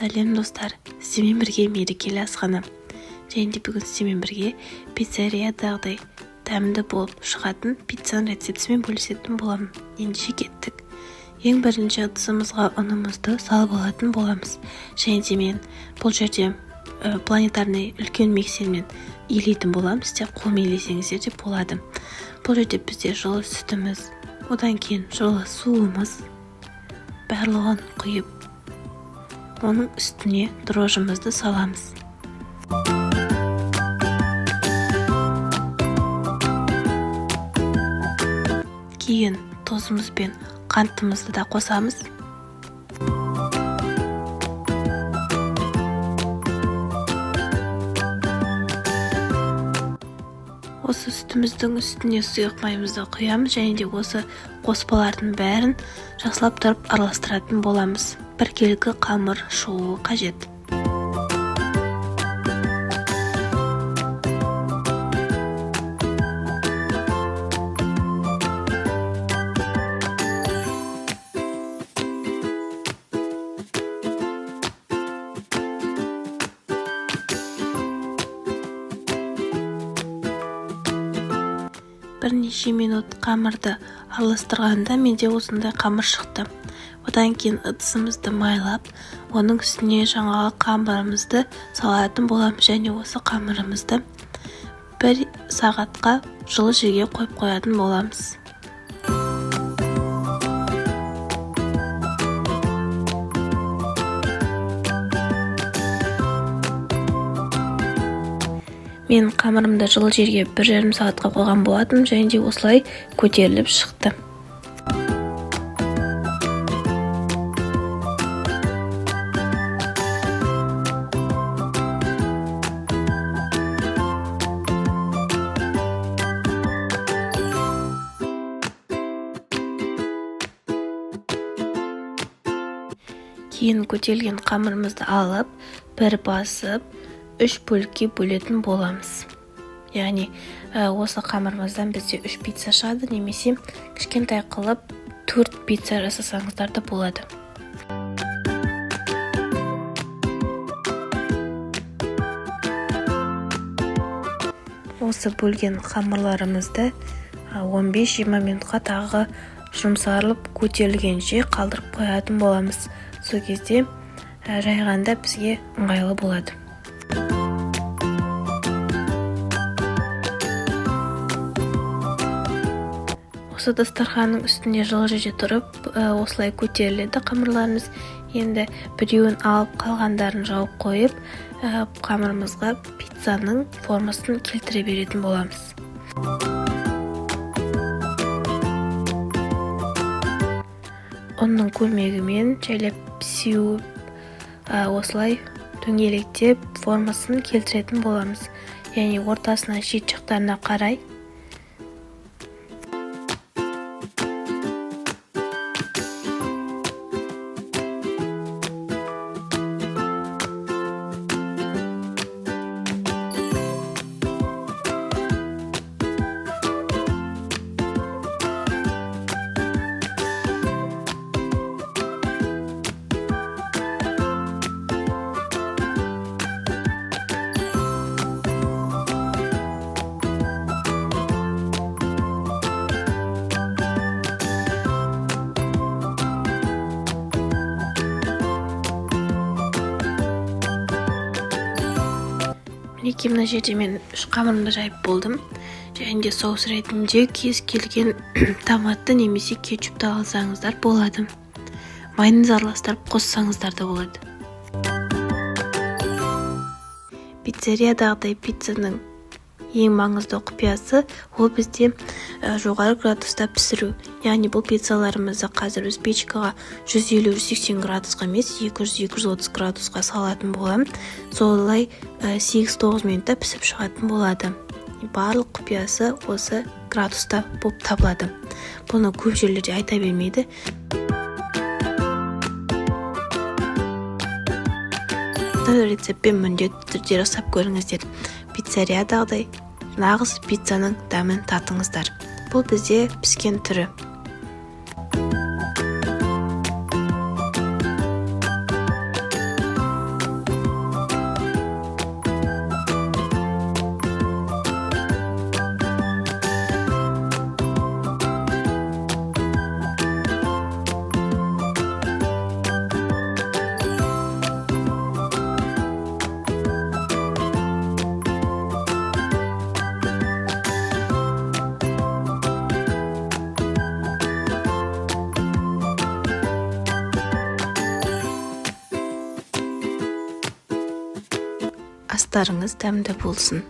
Сәлем достар, сіздермен бірге мерекелі асхана. Және де бүгін сіздермен бірге пиццериядағыдай дәмді болып шығатын пиццаның рецептісімен бөлісетін боламын. Ендеше кеттік. Ең бірінші ыдысымызға ұнымызды салып алатын боламыз. Және де мен бұл жерде планетарный үлкен миксермен илейтін боламын. Сіздер қолмен илесеңіздер де болады. Бұл жерде бізде жылы сүтіміз, одан кейін жылы суымыз, барлығын құйып, оның үстіне дрожжымызды саламыз. Кейін тұзымыз бен қантымызды да қосамыз. Осы сүтіміздің үстіне сұйық майымызды құямыз және де осы қоспалардың бәрін жақсылап тұрып араластыратын боламыз. Біркелкі қамыр шығуы қажет. Бірнеше минут қамырды араластырғанда менде осындай қамыр шықты. Одан кейін ыдысымызды майлап, оның үстіне жаңағы қамырымызды салатын боламыз және осы қамырымызды 1 сағатқа жылы жерге қойып қоятын боламыз. Мен қамырымды жылы жерге 1,5 сағатқа қойған болатым және де осылай көтеріліп шықты. Кейін көтерілген қамырымызды алып, бір басып, 3 бөлікке бөлетін боламыз. Яғни осы қамырымыздан бізде 3 пицца шығады, немесе кішкентай қылып 4 пицца жасасаңыздар да болады. Осы бөлген қамырларымызды 15-20 минутқа тағы жұмсарылып көтерілгенше қалдырып қоятын боламыз. Сол кезде жайғанда бізге ыңғайлы болады. Осы дастарханның үстінде жылы жерде тұрып, осылай көтеріледі қамырларымыз. Енді біреуін алып қалғандарын жауып қойып, қамырымызға пиццаның формасын келтіре беретін боламыз. Оның көмегімен жайлап сеуіп, осылай дөңгелектеп формасын келтіретін боламыз. Яғни ортасына шет жақтарына қарай. Мінекей мына жерде мен қамырымды жайып болдым. Және де соус ретінде кез келген томатты немесе кетчупты алсаңыздар болады. Майонез араластырып қоссаңыздар да болады. Пиццериядағыдай пиццаның ең маңызды құпиясы ол бізде жоғары градуста пісіру. Яғни бұл пиццаларымызды қазір біз печкаға 150-180 градусқа емес, 200-230 градусқа салатын болам. Солай 8-9 минутта пісіп шығатын болады. Барлық құпиясы осы градуста болып табылады. Бұны көп жерлерде айта бермейді. Рецептпен міндетті түрде жасап көріңіздер. Пиццериядағыдай нағыз пиццаның дәмін татыңыздар. Бұл бізде піскен түрі. астарыңыз дәмді болсын.